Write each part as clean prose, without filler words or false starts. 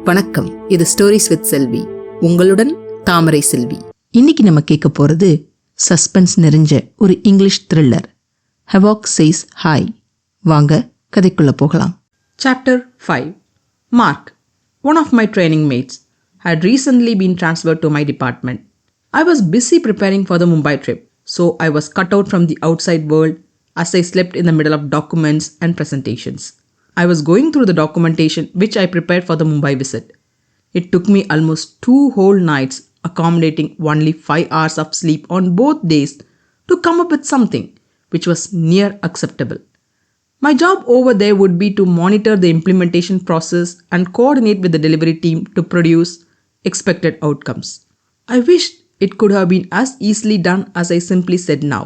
வணக்கம், இது stories with செல்வி. உங்களுடன் தாமரை செல்வி. இன்னைக்கு நம்ம கேட்க போறது சஸ்பென்ஸ் நிறைஞ்ச ஒரு English thriller, Havoc Says Hi. வாங்க கதைக்குள்ள போகலாம். Chapter 5. Mark, one of my training mates, had recently been transferred to my department. I was busy preparing for the Mumbai trip, so I was cut out from the outside world as I slept in the middle of documents and presentations. I was going through the documentation which I prepared for the Mumbai visit. It took me almost 2 whole nights, accommodating only 5 hours of sleep on both days, to come up with something which was near acceptable. My job over there would be to monitor the implementation process and coordinate with the delivery team to produce expected outcomes. I wished it could have been as easily done as I simply said now,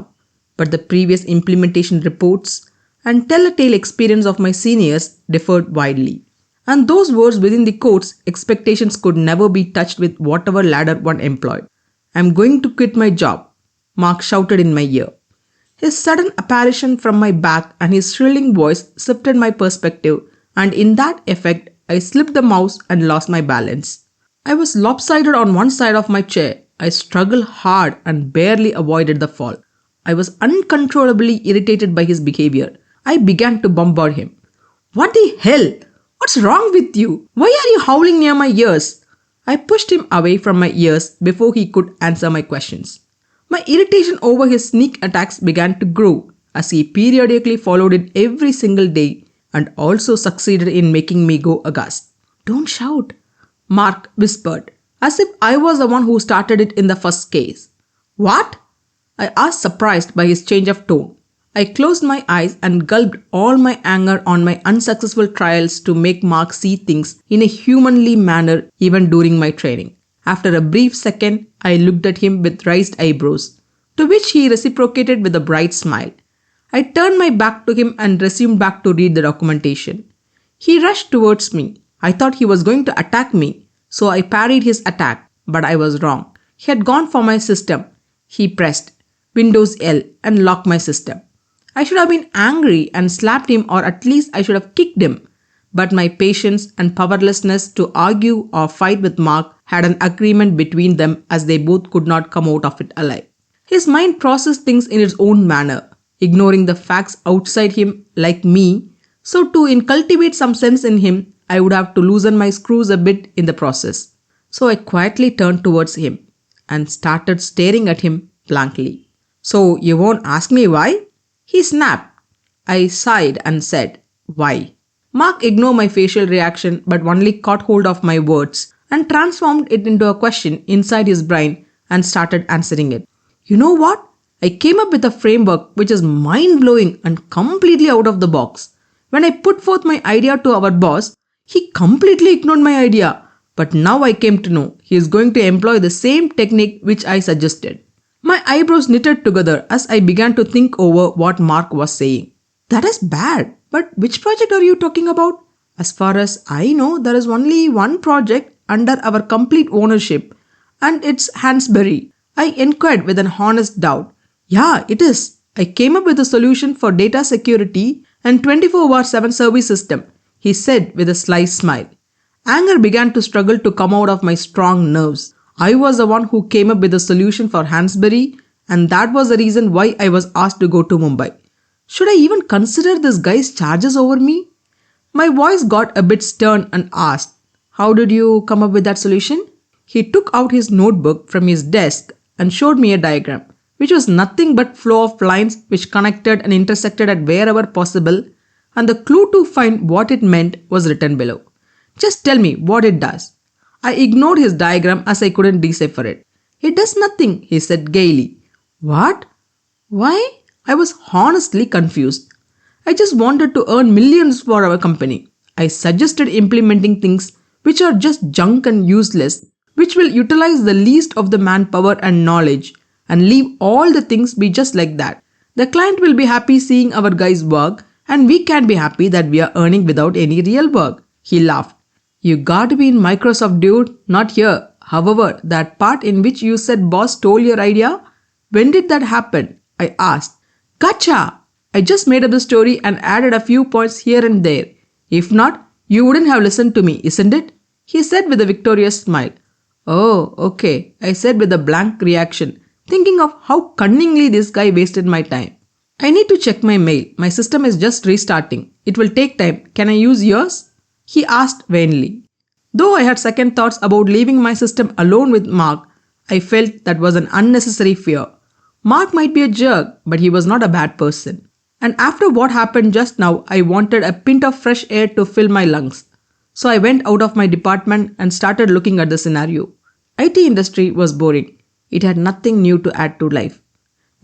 but the previous implementation reports and telltale experience of my seniors differed widely. And those words within the quotes, expectations could never be touched with whatever ladder one employed. "I'm going to quit my job," Mark shouted in my ear. His sudden apparition from my back and his shrilling voice shifted my perspective, and in that effect, I slipped the mouse and lost my balance. I was lopsided on one side of my chair. I struggled hard and barely avoided the fall. I was uncontrollably irritated by his behavior. I began to bombard him. "What the hell? What's wrong with you? Why are you howling near my ears?" I pushed him away from my ears before he could answer my questions. My irritation over his sneak attacks began to grow as he periodically followed it every single day and also succeeded in making me go aghast. "Don't shout," Mark whispered, as if I was the one who started it in the first case. "What?" I asked, surprised by his change of tone. I closed my eyes and gulped all my anger on my unsuccessful trials to make Mark see things in a humanly manner even during my training. After a brief second, I looked at him with raised eyebrows, to which he reciprocated with a bright smile. I turned my back to him and resumed back to read the documentation. He rushed towards me. I thought he was going to attack me, so I parried his attack, but I was wrong. He had gone for my system. He pressed Windows L and locked my system. I should have been angry and slapped him, or at least I should have kicked him. But my patience and powerlessness to argue or fight with Mark had an agreement between them, as they both could not come out of it alive. His mind processed things in its own manner, ignoring the facts outside him like me, so to cultivate some sense in him, I would have to loosen my screws a bit in the process. So I quietly turned towards him and started staring at him blankly. "So you won't ask me why?" he snapped. I sighed and said, "Why?" Mark ignored my facial reaction but only caught hold of my words and transformed it into a question inside his brain and started answering it. "You know what? I came up with a framework which is mind-blowing and completely out of the box. When I put forth my idea to our boss, he completely ignored my idea. But now I came to know he is going to employ the same technique which I suggested." My eyebrows knitted together as I began to think over what Mark was saying. "That is bad, but which project are you talking about?" "As far as I know, there is only one project under our complete ownership, and it's Hansberry," I inquired with an honest doubt. "Yeah, it is. I came up with a solution for data security and 24/7 service system," he said with a sly smile. Anger began to struggle to come out of my strong nerves. I was the one who came up with a solution for Hansberry, and that was the reason why I was asked to go to Mumbai. Should I even consider this guy's charges over me? My voice got a bit stern and asked, "How did you come up with that solution?" He took out his notebook from his desk and showed me a diagram, which was nothing but flow of lines which connected and intersected at wherever possible, and the clue to find what it meant was written below. "Just tell me what it does." I ignored his diagram as I couldn't decipher it. "It does nothing," he said gaily. "What? Why?" I was honestly confused. "I just wanted to earn millions for our company. I suggested implementing things which are just junk and useless, which will utilize the least of the manpower and knowledge, and leave all the things be just like that. The client will be happy seeing our guys work, and we can be happy that we are earning without any real work." He laughed. "You got to be in Microsoft, dude, not here. However, that part in which you said boss stole your idea, when did that happen?" I asked. "Gotcha! I just made up the story and added a few points here and there. If not, you wouldn't have listened to me, isn't it?" He said with a victorious smile. Oh, okay, I said with a blank reaction, thinking of how cunningly this guy wasted my time. I need to check my mail. My system is just restarting. It will take time. Can I use yours? He asked vainly. Though I had second thoughts about leaving my system alone with Mark, I felt that was an unnecessary fear. Mark might be a jerk, but he was not a bad person. And after what happened just now, I wanted a pint of fresh air to fill my lungs. So I went out of my department and started looking at the scenario. IT industry was boring. It had nothing new to add to life.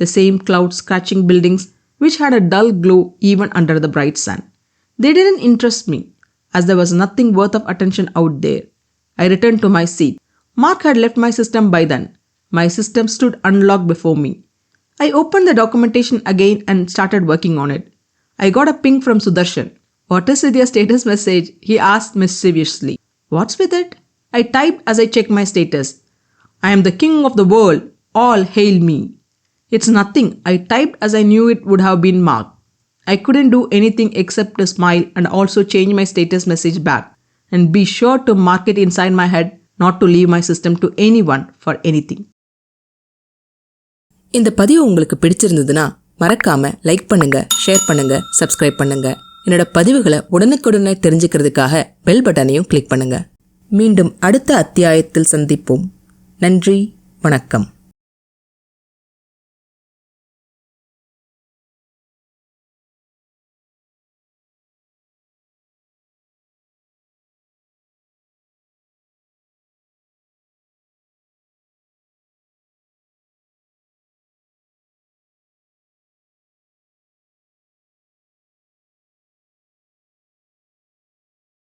The same cloud-scratching buildings which had a dull glow even under the bright sun. They didn't interest me, as there was nothing worth of attention out there. I returned to my seat. Mark had left my system by then. My system stood unlocked before me. I opened the documentation again and started working on it. I got a ping from Sudarshan. What is with your status message? He asked mischievously. What's with it? I typed as I checked my status. I am the king of the world. All hail me. It's nothing. I typed as I knew it would have been Mark. I couldn't do anything except to smile and also change my status message back and be sure to mark it inside my head not to leave my system to anyone for anything. இந்த பதிவு உங்களுக்கு பிடிச்சிருந்ததுன்னா மறக்காம like பண்ணுங்க, share பண்ணுங்க, subscribe பண்ணுங்க. என்னோட பதிவுகளை உடனுக்குடனே தெரிஞ்சுக்கிறதுக்காக பெல் பட்டனையும் கிளிக் பண்ணுங்க. மீண்டும் அடுத்த அத்தியாயத்தில் சந்திப்போம். நன்றி, வணக்கம்.